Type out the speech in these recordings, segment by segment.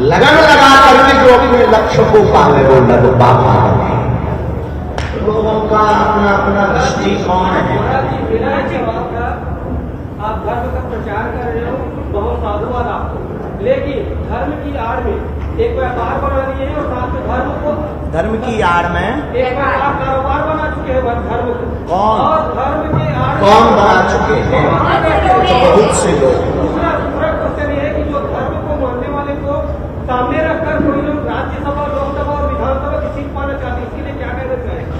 लगन लगा करके जो अपने लक्ष्य को पावे वो लग पा पाए। लोगों का अपना अपना दृष्टिकोण है। आप धर्म का प्रचार कर रहे हो, बहुत साधुवाद आपको, लेकिन धर्म की आड़ में एक व्यापार बना लिए हैं और साथ में धर्म की आड़ में एक आप कारोबार बना चुके हैं धर्म को। कौन? और धर्म के आड़ कौन बना चुके हैं? बहुत से लोग। दूसरा क्वेश्चन ये है कि जो धर्म को मानने वाले को सामने रखकर कोई लोग राज्यसभा, लोकसभा और विधानसभा की सीट पाना चाहते हैं, इसके लिए क्या कहना चाहेंगे?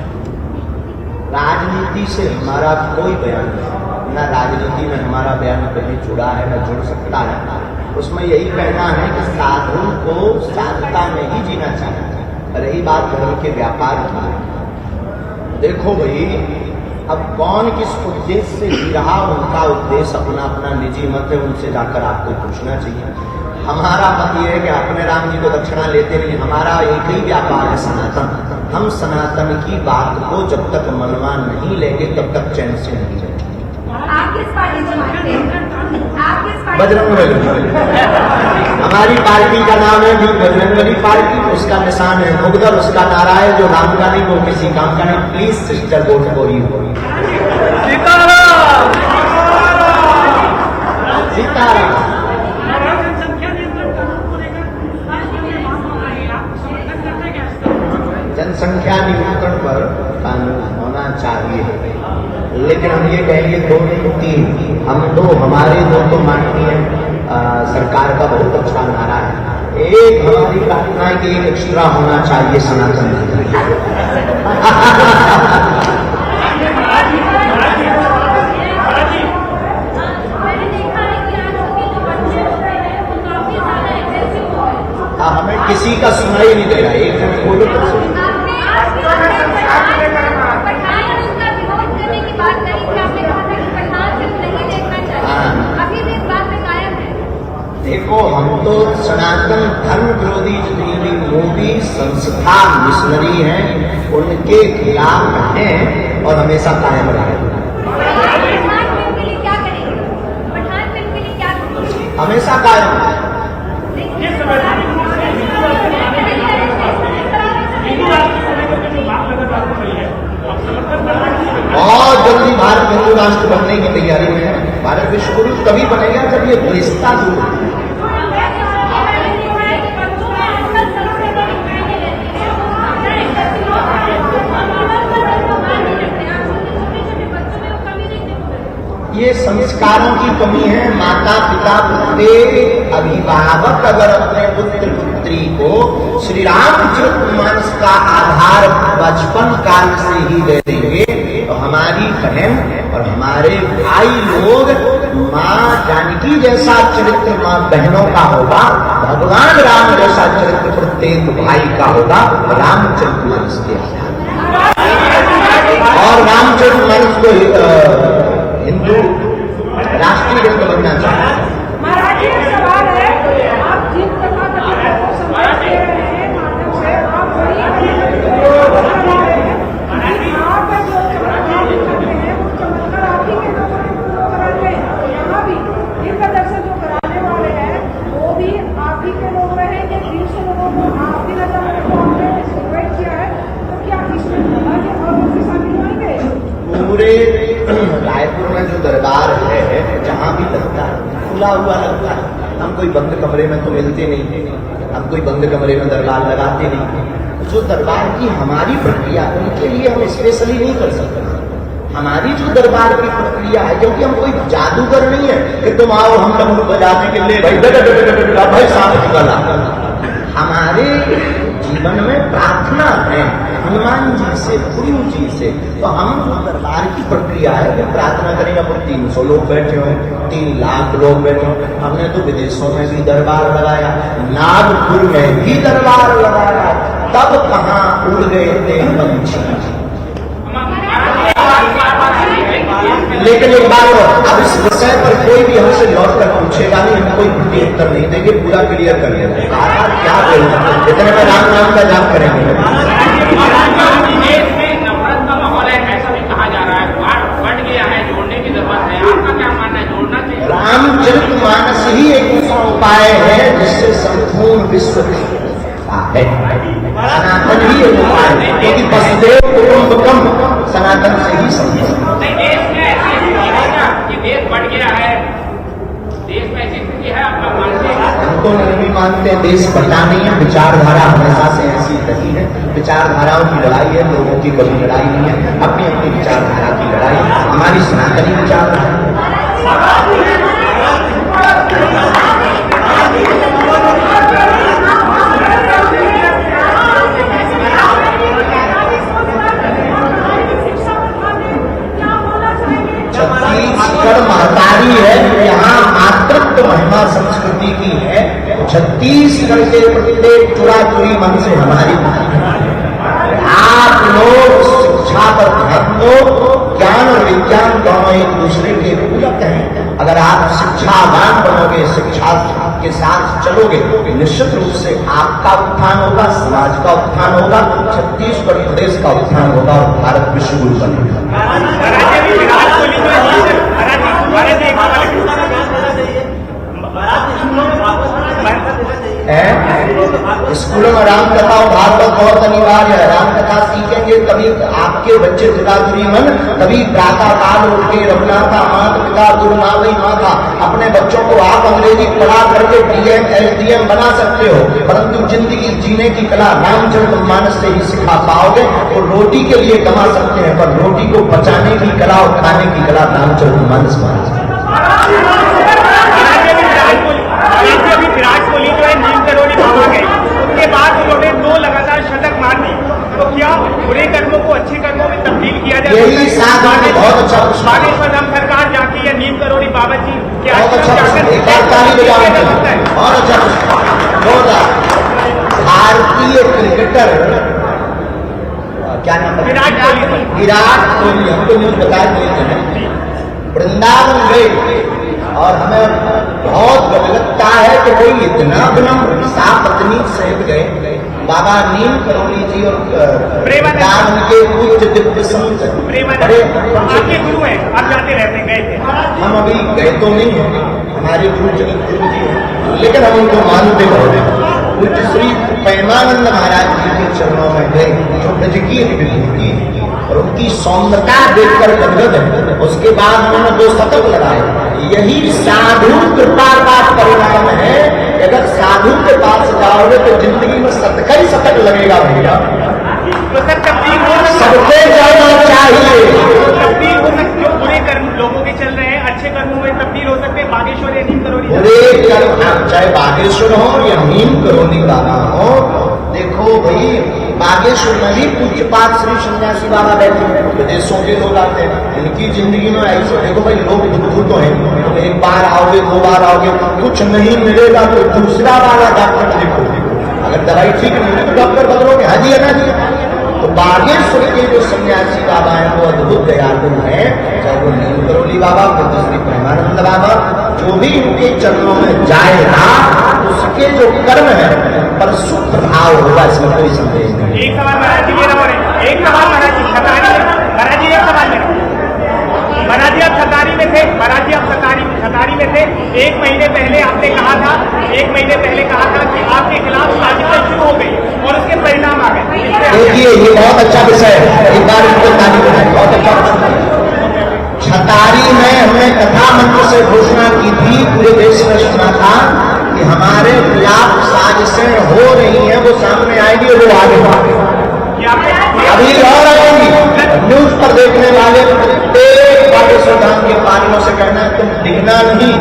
राजनीति से हमारा कोई बयान नहीं, न राजनीति में हमारा बयान कभी जुड़ा है न जुड़ सकता है। उसमें यही कहना है कि साधु को साधुता में ही जीना चाहिए। रही बात धर्म के व्यापार की, देखो भाई, अब कौन किस उद्देश्य से जी रहा, उनका उद्देश्य अपना अपना निजी मत है, उनसे जाकर आपको पूछना चाहिए। हमारा मत यह है कि अपने राम जी को दक्षिणा लेते नहीं, हमारा एक ही व्यापार है सनातन। हम सनातन की बात को जब तक मनवा नहीं लेंगे तब तक चैन से नहीं रहेंगे। आप किस पार्टी से मानते हैं? आप किस पार्टी? बजरंगबली। हमारी पार्टी का नाम है बजरंगबली पार्टी, उसका निशान है मुगदर, उसका नारा है जो राम का नहीं वो किसी काम का नहीं। प्लीज सिस्टर वोट को ही हो। सीताराम। जनसंख्या नियंत्रण पर कानून होना चाहिए, लेकिन हम ये कहेंगे 2 नहीं 3, हम 2, हमारे 2 तो माननीय सरकार का बहुत अच्छा नारा है। एक हमारी प्रार्थना है कि एक एक्स्ट्रा होना चाहिए सनातन। हमें किसी का सुनाई नहीं दे रहा, एक जन बोलो तो देखो, हम तो सनातन धर्म विरोधी जितनी मोदी संस्था मिशनरी हैं उनके खिलाफ हैं और हमेशा कायम रहेंगे। हमेशा कायम। बहुत जल्दी भारत हिंदू राष्ट्र बनने की तैयारी में है। भारत विश्व गुरु तभी बनेगा जब ये रिश्ता दूर हो। ये संस्कारों की कमी है। माता पिता प्रत्येक अभिभावक अगर अपने पुत्र पुत्री को श्री रामचरितमानस का आधार बचपन काल से ही दे देंगे तो हमारी बहन और हमारे भाई लोग माँ जानकी जैसा चरित्र माँ बहनों का होगा, भगवान राम जैसा चरित्र प्रत्येक भाई का होगा रामचरितमानस के और रामचरितमानस को हिंदू राष्ट्रीय ग्रंथ बनना चाहिए। मराठी में सवाल है, आप जिन तथाकथितों को समाज दे रहे हैं माध्यम से आप बड़ी आप जो चमत्कार करते हैं वो चमत्कार आप ही के लोगों ने पूरा कराते हैं। यहाँ भी दिव्य दर्शन जो कराने वाले हैं वो भी आप ही के लोग रहेंगे। 300 लोगों को आपकी नजर में को हमने इन्वाइट किया है, तो क्या इसमें और लोग भी शामिल होंगे? पूरे रायपुर में जो दरबार है जहाँ भी लगता है खुला हुआ लगता है। हम कोई बंद कमरे में तो मिलते नहीं, हम कोई बंद कमरे में दरबार लगाते नहीं। जो दरबार की हमारी प्रक्रिया उनके लिए हम स्पेशली नहीं कर सकते। हमारी जो दरबार की प्रक्रिया है, क्योंकि हम कोई जादूगर नहीं है कि तुम आओ हम डमरू बजाने के लिए भाई सांप निकला। हमारे जीवन में प्रार्थना है हनुमान जी से, गुरु जी से। तो हम जो दरबार की प्रक्रिया है वो प्रार्थना करेंगे। अब 300 लोग बैठे हुए, 3 लाख लोग बैठे हुए। हमने तो विदेशों में भी दरबार लगाया, नागपुर में भी दरबार लगाया, तब कहाँ उड़ गए थे पंछी। लेकिन एक बात, अब इस विषय पर कोई भी हमसे लौट कर पूछेगा नहीं, हम कोई भी उत्तर नहीं देंगे, पूरा क्लियर कर लेंगे। क्या बोलना, इतने में राम नाम का जाप करेंगे। नफरत का माहौल है ऐसा भी कहा जा रहा है, बढ़ गया है, जोड़ने की जरूरत है। आपका क्या मानना है, जोड़ना चाहिए? रामचरितमानस ही एक ऐसा उपाय है जिससे संपूर्ण विश्व का है। सनातन ही एक उपाय है, क्योंकि वसुदेव कुटुंबकम सनातन से ही संभव। नहीं, देश में ऐसी स्थिति है ना कि देश बढ़ गया है, देश में ऐसी स्थिति है, आप लोग मानते हैं? हम तो नहीं मानते, देश बढ़ता नहीं है, विचारधारा हमेशा से ऐसी रही है। विचारधाराओं की लड़ाई है, लोगों की कभी लड़ाई नहीं है, अपनी अपनी विचारधारा की लड़ाई। हमारी सनातनी विचारधारा। छत्तीसगढ़ महतारी है, यहाँ मातृत्व महिमा संस्कृति की है। छत्तीसगढ़ के प्रत्येक चुरा-चुरी मन से हमारी आप लोग शिक्षा पर ध्यान दो। ज्ञान और विज्ञान दोनों एक दूसरे के पूरक हैं। अगर आप शिक्षावान बनोगे, शिक्षा के साथ चलोगे, निश्चित रूप से आपका उत्थान होगा, समाज का उत्थान होगा, छत्तीसगढ़ प्रदेश का उत्थान होगा और भारत विश्व गुरु बनेगा। स्कूलों में रामकथा और भागवत बहुत अनिवार्य है। रामकथा सीखेंगे तभी आपके बच्चे तुलाधुरी मन, तभी प्रातः काल उठ के रघुनाथा माता पिता गुरुनाथी माता अपने बच्चों को आप अंग्रेजी पढ़ा करके DM SDM बना सकते हो, परंतु जिंदगी जीने की कला रामचरितमानस से ही सिखा पाओगे। तो रोटी के लिए कमा सकते हैं, पर रोटी को बचाने की कला और खाने की कला रामचरितमानस मानस। अभी विराट कोहली जो है नीम करोड़ी बाबा गए, उसके बाद उन्होंने 2 लगातार शतक मार दी। तो क्या बुरे कर्मों को अच्छे कर्मों में तब्दील किया जाए? यही साधन है। बहुत अच्छा प्रश्न। बागेश्वर धाम सरकार जाती है, नीम करोड़ी बाबा जी क्या बहुत अच्छा प्रश्न। एक बार ताली बजाओ। बहुत अच्छा प्रश्न। भारतीय क्रिकेटर क्या नाम है? विराट कोहली। विराट कोहली, हमको न्यूज बताया देते हैं, वृंदावन गए और हमें बहुत लगता है कि कोई इतना विनम्र सापत्नी सहित गए। बाबा नीम करोली जी और वृंदावन के उच्च दिव्य संत बड़े आपके गुरु हैं, आप जाते रहते गए थे? हम अभी गए तो नहीं है, हमारे गुरु जी हैं, लेकिन हम उनको मानते बहुत। पूज्य श्री प्रेमानंद महाराज जी के चरणों में गए, जो ब्रजकीय विभूति और उनकी सौंदर्यता देखकर गदगद है। उसके बाद उन्होंने 2 शतक लगाए। यही साधु कृपा का परिणाम है। अगर साधु के पास जाओगे तो जिंदगी में शतक ही शतक लगेगा भैया। तो सर तब्दील हो सबको जाना चाहिए। तब्दील हो सकते, जो बुरे कर्म लोगों के चल रहे हैं अच्छे कर्मों में तब्दील हो सकते हैं। बागेश्वर या नीम करोली, बुरे कर्म चाहे बागेश्वर हो या नीम करोली बाबा हो, देखो भाई बागेश्वर में भी पूज्यपाद श्री सन्यासी बाबा बैठे हैं, विदेशों के लोग आते हैं। इनकी जिंदगी में ऐसे देखो भाई, लोग दुखी तो हैं, तो एक बार आओगे 2 बार आओगे, कुछ नहीं मिलेगा तो दूसरा वाला डॉक्टर देखो। अगर दवाई ठीक नहीं मिली तो डॉक्टर बदलोगे, हाँ जी है ना जी। तो बागेश्वर के जो सन्यासी बाबा हैं वो अद्भुत दयालु हैं, चाहे वो नीम करोली बाबा, पूज्य श्री प्रेमानंद बाबा, जो भी उनके चरणों में जाएगा उसके जो कर्म है पर सुप्रभाव होगा, इसमें कोई संदेह नहीं। एक सवाल महाराज जी मेरा और एक सवाल महाराज जी खतारी में, महाराज जी एक सवाल मेरा, महाराज जी आप खतारी में थे, महाराज जी आप खतारी में थे। 1 महीने पहले आपने कहा था, 1 महीने पहले कहा था कि आपके खिलाफ साजिश शुरू हो गई और उसके परिणाम आ गए। देखिए ये बहुत अच्छा विषय है, एक बार इनको ताली बजाएं, बहुत अच्छा विषय। छतारी में हमने कथा मंत्र से घोषणा की थी, पूरे देश में सुना था कि हमारे खिलाफ साजिशें हो रही हैं, वो सामने आएगी और वो आगे अभी और आएंगी। न्यूज पर देखने वाले प्रत्येक बागेश्वर धाम के पालनों से कहना है तुम दिखना नहीं,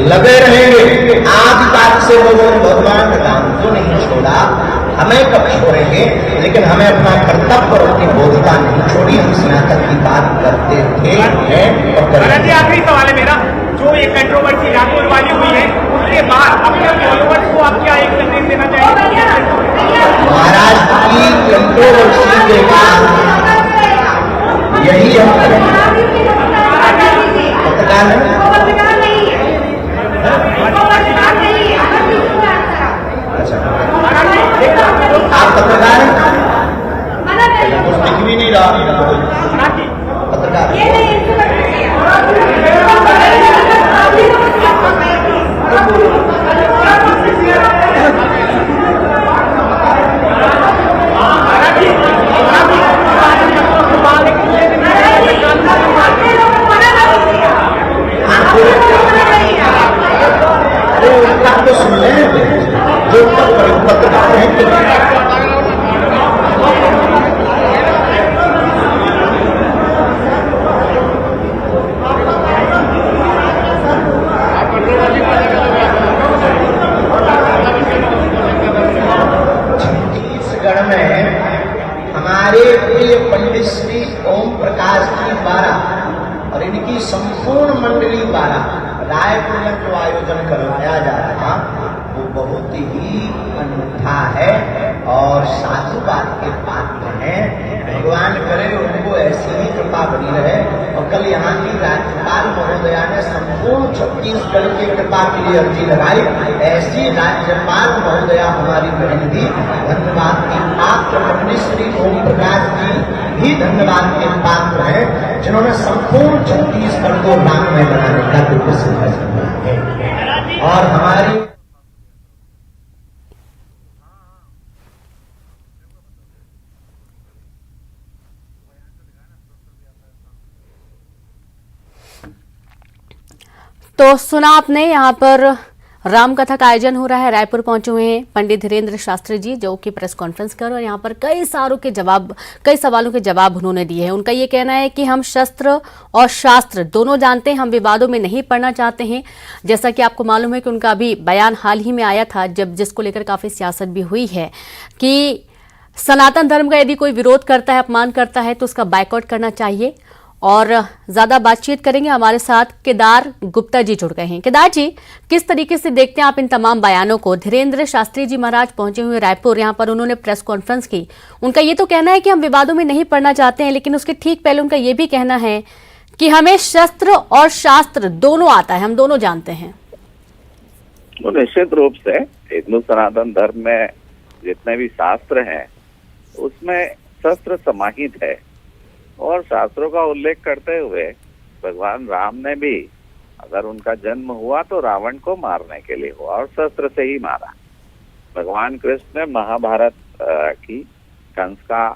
लगे रहेंगे। आज तक से लोगों ने भगवान राम को नहीं छोड़ा, हमें कब छोड़ेंगे? लेकिन हमें अपना कर्तव्य और अपनी बोधता नहीं छोड़ी। हम सनातन की बात करते थे और महाराज जी आखिरी सवाल है मेरा, जो ये कंट्रोवर्सी रातों वाली हुई है उसके बाद अपने फॉलोवर्स को आप क्या एक संदेश देना चाहेंगे? महाराज की कंट्रोवर्सी के बाद यही हम पत्रकार है। अच्छा आप पत्रकार हैं? कुछ दिख भी नहीं रहा पत्रकार। बहुत ही अनूठा है और साधुवाद के पात्र हैं। भगवान करे उनको ऐसी ही कृपा बनी रहे। और कल यहाँ की राज्यपाल महोदया ने संपूर्ण छत्तीसगढ़ की कृपा के लिए अर्जी लगाई। ऐसी राज्यपाल महोदया हमारी बहन भी धन्यवाद की पात्र, अपने श्री ओम प्रकाश जी भी धन्यवाद के पात्र हैं, जिन्होंने संपूर्ण छत्तीसगढ़ को राममय बनाने का दुख सिद्ध किया है। और हमारी तो सुना आपने, यहाँ पर राम कथा का आयोजन हो रहा है। रायपुर पहुंचे हुए हैं पंडित धीरेन्द्र शास्त्री जी, जो कि प्रेस कॉन्फ्रेंस कर, और यहाँ पर कई सवालों के जवाब उन्होंने दिए हैं। उनका ये कहना है कि हम शस्त्र और शास्त्र दोनों जानते हैं, हम विवादों में नहीं पड़ना चाहते हैं। जैसा कि आपको मालूम है कि उनका अभी बयान हाल ही में आया था, जिसको लेकर काफी सियासत भी हुई है कि सनातन धर्म का यदि कोई विरोध करता है, अपमान करता है, तो उसका बायकॉट करना चाहिए। और ज्यादा बातचीत करेंगे, हमारे साथ केदार गुप्ता जी जुड़ गए हैं। केदार जी, किस तरीके से देखते हैं आप इन तमाम बयानों को? धीरेन्द्र शास्त्री जी महाराज पहुंचे हुए रायपुर, यहाँ पर उन्होंने प्रेस कॉन्फ्रेंस की। उनका ये तो कहना है कि हम विवादों में नहीं पड़ना चाहते हैं, लेकिन उसके ठीक पहले उनका ये भी कहना है कि हमें शस्त्र और शास्त्र दोनों आता है, हम दोनों जानते हैं। तो निश्चित रूप से हिंदू सनातन धर्म में जितने भी शास्त्र हैं उसमें शस्त्र समाहित है। और शास्त्रों का उल्लेख करते हुए भगवान राम ने भी, अगर उनका जन्म हुआ तो रावण को मारने के लिए हुआ और शस्त्र से ही मारा। भगवान कृष्ण ने महाभारत की कंस का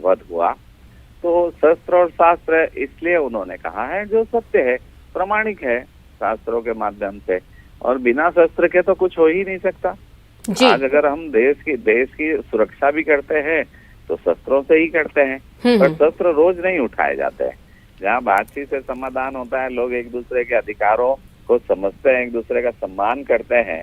वध हुआ तो शस्त्र और शास्त्र इसलिए उन्होंने कहा है जो सत्य है, प्रामाणिक है शास्त्रों के माध्यम से, और बिना शस्त्र के तो कुछ हो ही नहीं सकता। आज अगर हम देश की सुरक्षा भी करते हैं तो शस्त्रों से ही करते हैं, पर शस्त्र रोज नहीं उठाए जाते हैं। जहाँ बातचीत से समाधान होता है, लोग एक दूसरे के अधिकारों को समझते हैं, एक दूसरे का सम्मान करते हैं,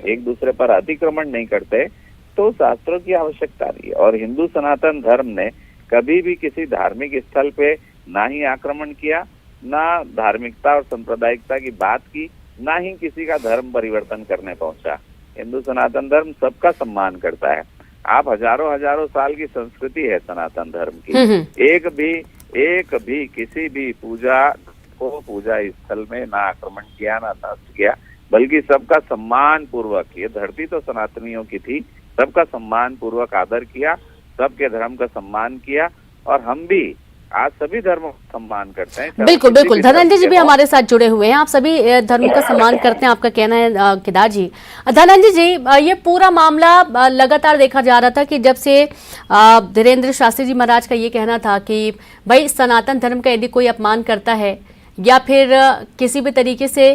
एक दूसरे पर अतिक्रमण नहीं करते, तो शास्त्रों की आवश्यकता नहीं है। और हिंदू सनातन धर्म ने कभी भी किसी धार्मिक स्थल पे ना ही आक्रमण किया, ना धार्मिकता और सांप्रदायिकता की बात की, ना ही किसी का धर्म परिवर्तन करने पहुंचा। हिंदू सनातन धर्म सबका सम्मान करता है। आप हजारों साल की संस्कृति है सनातन धर्म की। एक भी किसी भी पूजा स्थल में ना आक्रमण किया, ना नष्ट किया, बल्कि सबका सम्मान पूर्वक, ये धरती तो सनातनियों की थी, सबका सम्मान पूर्वक आदर किया, सबके धर्म का सम्मान किया। और हम भी आज सभी धर्मों का सम्मान करते हैं। बिल्कुल बिल्कुल, धनंजय जी भी हमारे साथ जुड़े हुए हैं। आप सभी धर्मों का सम्मान करते हैं, आपका कहना है केदार जी। धनंजय जी, ये पूरा मामला लगातार देखा जा रहा था कि जब से धीरेन्द्र शास्त्री जी महाराज का ये कहना था कि भाई सनातन धर्म का यदि कोई अपमान करता है या फिर किसी भी तरीके से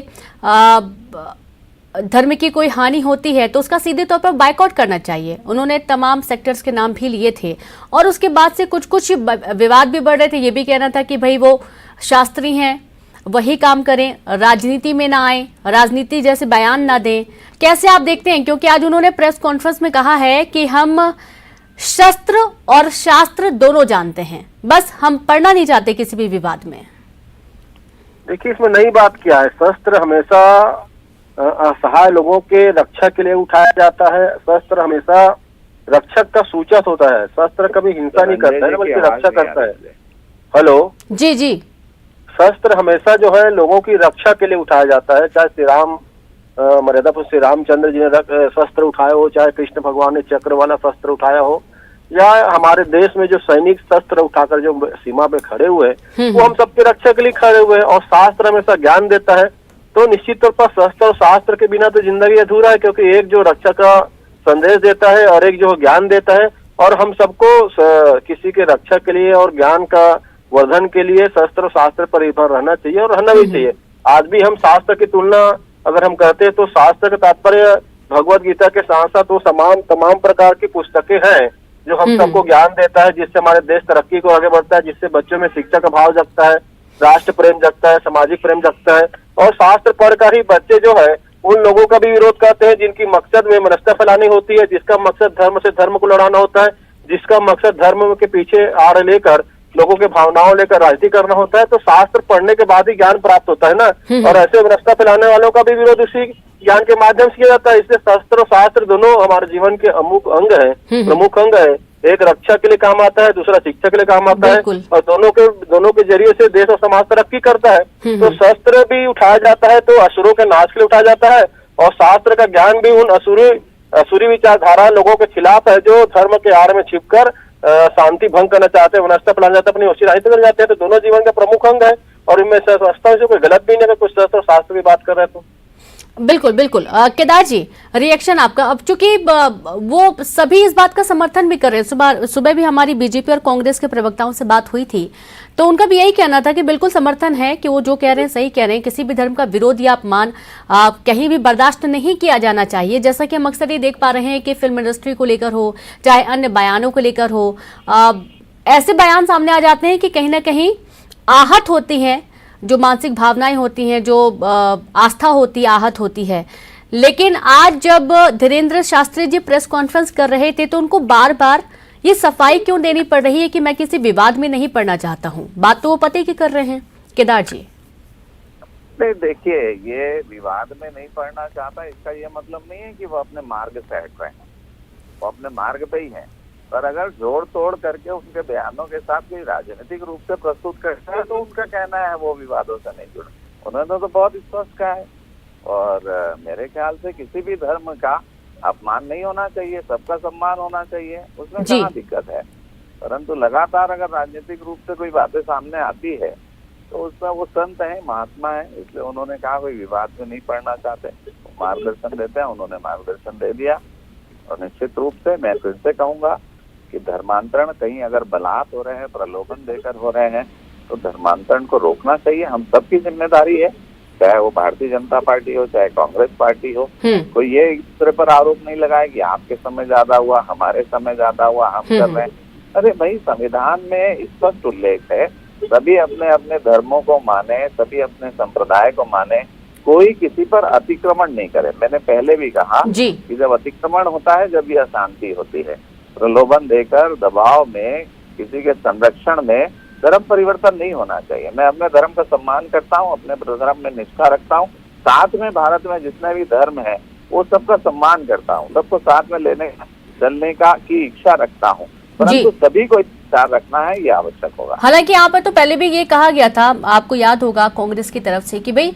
धर्म की कोई हानि होती है तो उसका सीधे तौर पर बायकॉट करना चाहिए। उन्होंने तमाम सेक्टर्स के नाम भी लिए थे और उसके बाद से कुछ विवाद भी बढ़ रहे थे। ये भी कहना था कि भाई वो शास्त्री हैं, वही काम करें, राजनीति में ना आए, राजनीति जैसे बयान ना दें। कैसे आप देखते हैं, क्योंकि आज उन्होंने प्रेस कॉन्फ्रेंस में कहा है कि हम शस्त्र और शास्त्र दोनों जानते हैं, बस हम पढ़ना नहीं चाहते किसी भी विवाद में। देखिए, इसमें नई बात क्या है, शस्त्र हमेशा असहाय लोगों के रक्षा के लिए उठाया जाता है। शस्त्र हमेशा रक्षक का सूचक होता है। शस्त्र कभी हिंसा नहीं करता है, बल्कि रक्षा करता है। हेलो जी जी, शस्त्र हमेशा जो है लोगों की रक्षा के लिए उठाया जाता है। चाहे श्री राम मर्यादा पुरुष श्री रामचंद्र जी ने शस्त्र उठाया हो, चाहे कृष्ण भगवान ने चक्र वाला शस्त्र उठाया हो, या हमारे देश में जो सैनिक शस्त्र उठाकर जो सीमा पे खड़े हुए वो हम सबके रक्षा के लिए खड़े हुए हैं। और शास्त्र हमेशा ज्ञान देता है, तो निश्चित तौर पर शस्त्र और शास्त्र के बिना तो जिंदगी अधूरा है, क्योंकि एक जो रक्षा का संदेश देता है और एक जो ज्ञान देता है। और हम सबको किसी के रक्षा के लिए और ज्ञान का वर्धन के लिए शस्त्र और शास्त्र पर निर्भर रहना चाहिए और रहना भी चाहिए। आज भी हम शास्त्र की तुलना अगर हम करते हैं तो शास्त्र का तात्पर्य भगवत गीता के साथ साथ वो तमाम प्रकार की पुस्तकें हैं जो हम सबको ज्ञान देता है, जिससे हमारे देश तरक्की को आगे बढ़ता है, जिससे बच्चों में शिक्षा का भाव जगता है, राष्ट्र प्रेम जगता है, सामाजिक प्रेम जगता है। और शास्त्र पढ़कर ही बच्चे जो है उन लोगों का भी विरोध करते हैं जिनकी मकसद में मनस्ता फैलानी होती है, जिसका मकसद धर्म से धर्म को लड़ाना होता है, जिसका मकसद धर्म के पीछे आड़ लेकर लोगों के भावनाओं लेकर राजनीति करना होता है तो शास्त्र पढ़ने के बाद ही ज्ञान प्राप्त होता है ना। और ऐसे रास्ता फैलाने वालों का भी विरोध इसी ज्ञान के माध्यम से किया जाता है। इसलिए शस्त्र और शास्त्र दोनों हमारे जीवन के अमुक अंग है, प्रमुख अंग है। एक रक्षा के लिए काम आता है, दूसरा शिक्षा के लिए काम आता है, और दोनों के जरिए से देश और समाज तरक्की करता है। तो शस्त्र भी उठाया जाता है तो असुरों के नाश के लिए उठाया जाता है, और शास्त्र का ज्ञान भी उन असुरी विचारधारा लोगों के खिलाफ है जो धर्म के आड़ में छिपकर शांति भंग करना चाहते हैं, विनाशता फैलाना चाहते हैं, अपनी ओसी राजनीति करना चाहते हैं। तो दोनों जीवन का प्रमुख अंग है, और इनमें समझता हूँ कोई गलत भी नहीं है, कुछ शस्त्र शास्त्र की बात कर रहे हैं तो। बिल्कुल बिल्कुल। केदार जी, रिएक्शन आपका। अब चूंकि वो सभी इस बात का समर्थन भी कर रहे हैं, सुबह भी हमारी बीजेपी और कांग्रेस के प्रवक्ताओं से बात हुई थी तो उनका भी यही कहना था कि बिल्कुल समर्थन है कि वो जो कह रहे हैं सही कह रहे हैं, किसी भी धर्म का विरोध या अपमान कहीं भी बर्दाश्त नहीं किया जाना चाहिए। जैसा कि हम अक्सर ये देख पा रहे हैं कि फिल्म इंडस्ट्री को लेकर हो चाहे अन्य बयानों को लेकर हो, ऐसे बयान सामने आ जाते हैं कि कहीं ना कहीं आहत होती हैं, जो मानसिक भावनाएं होती हैं, जो आस्था होती है, आहत होती है। लेकिन आज जब धीरेन्द्र शास्त्री जी प्रेस कॉन्फ्रेंस कर रहे थे तो उनको बार बार ये सफाई क्यों देनी पड़ रही है कि मैं किसी विवाद में नहीं पड़ना चाहता हूं? बात तो वो पते की कर रहे हैं केदार जी। नहीं, देखिए, ये विवाद में नहीं पड़ना चाहता इसका ये मतलब नहीं है कि वो अपने मार्ग से हट रहे हैं, वो अपने मार्ग पे ही है। पर अगर जोड़ तोड़ करके उनके बयानों के साथ कोई राजनीतिक रूप से प्रस्तुत करता है तो उनका कहना है वो विवादों से नहीं जुड़े। उन्होंने तो बहुत स्पष्ट कहा है, और मेरे ख्याल से किसी भी धर्म का अपमान नहीं होना चाहिए, सबका सम्मान होना चाहिए, उसमें कहाँ दिक्कत है। परंतु लगातार अगर राजनीतिक रूप से कोई बातें सामने आती है तो उसमें वो संत है, महात्मा है, इसलिए उन्होंने कहा कोई विवाद में नहीं पड़ना चाहते, मार्गदर्शन देते हैं, उन्होंने मार्गदर्शन दे दिया। और निश्चित रूप से मैं फिर से कहूंगा कि धर्मांतरण कहीं अगर बलात् हो रहे हैं, प्रलोभन देकर हो रहे हैं तो धर्मांतरण को रोकना चाहिए, हम सबकी जिम्मेदारी है, चाहे वो भारतीय जनता पार्टी हो चाहे कांग्रेस पार्टी हो। कोई ये एक दूसरे पर आरोप नहीं लगाए कि आपके समय ज्यादा हुआ, हमारे समय ज्यादा हुआ, हम कर रहे हैं। अरे भाई, संविधान में स्पष्ट उल्लेख है सभी अपने अपने धर्मों को माने, सभी अपने संप्रदाय को माने, कोई किसी पर अतिक्रमण नहीं करे। मैंने पहले भी कहा कि जब अतिक्रमण होता है जब ये अशांति होती है, प्रलोभन देकर दबाव में किसी के संरक्षण में धर्म परिवर्तन नहीं होना चाहिए। मैं अपने धर्म का सम्मान करता हूँ, अपने धर्म में निष्ठा रखता हूँ, साथ में भारत में जितने भी धर्म है वो सबका सम्मान करता हूँ, सबको साथ में लेने चलने की इच्छा रखता हूँ, परंतु सभी को ख्याल रखना है, ये आवश्यक होगा। हालांकि यहाँ पर तो पहले भी ये कहा गया था, आपको याद होगा कांग्रेस की तरफ से, कि भाई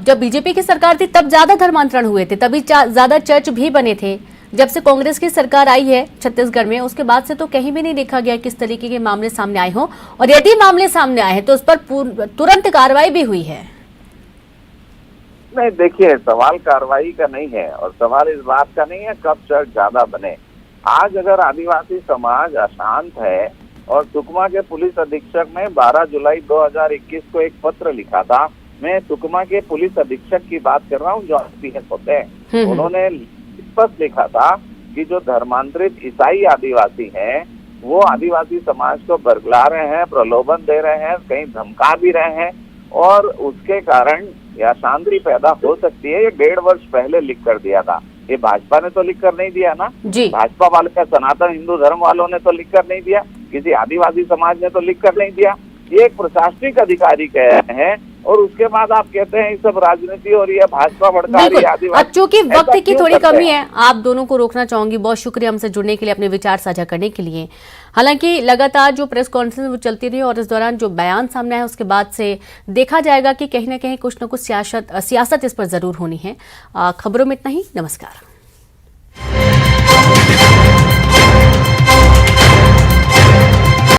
जब बीजेपी की सरकार थी तब ज्यादा धर्मांतरण हुए थे, तभी ज्यादा चर्च भी बने थे। जब से कांग्रेस की सरकार आई है छत्तीसगढ़ में, उसके बाद से तो कहीं भी नहीं देखा गया किस तरीके के मामले सामने आए हों, और यदि मामले सामने आए हैं तो उस पर तुरंत कार्रवाई भी हुई है। नहीं, देखिए, सवाल कार्रवाई का नहीं है और सवाल इस बात का नहीं है कब चर्च ज्यादा बने। आज अगर आदिवासी समाज अशांत है, और सुकमा के पुलिस अधीक्षक ने 12 जुलाई 2021 को एक पत्र लिखा था, मैं सुकमा के पुलिस अधीक्षक की बात कर रहा हूँ जो आईपीएस होते हैं, उन्होंने स्पष्ट लिखा था कि जो धर्मांतरित ईसाई आदिवासी हैं वो आदिवासी समाज को बरगला रहे हैं, प्रलोभन दे रहे हैं, कहीं धमका भी रहे हैं, और उसके कारण या अशांति पैदा हो सकती है। ये 1.5 वर्ष पहले लिख कर दिया था। ये भाजपा ने तो लिख कर नहीं दिया ना, भाजपा वाले, सनातन हिंदू धर्म वालों ने तो लिख कर नहीं दिया, किसी आदिवासी समाज ने तो लिख कर नहीं दिया, ये एक प्रशासनिक अधिकारी कह रहे हैं, और उसके बाद आप कहते हैं ये सब राजनीति और ये भाजपा भड़का रही है आदिवासी। अब चूंकि वक्त की थोड़ी कमी है, आप दोनों को रोकना चाहूंगी। बहुत शुक्रिया हमसे जुड़ने के लिए, अपने विचार साझा करने के लिए। हालांकि लगातार जो प्रेस कॉन्फ्रेंस वो चलती रही और इस दौरान जो बयान सामने आया उसके बाद से देखा जाएगा कि कहीं ना कहीं कुछ न कुछ सियासत इस पर जरूर होनी है। खबरों में इतना ही, नमस्कार।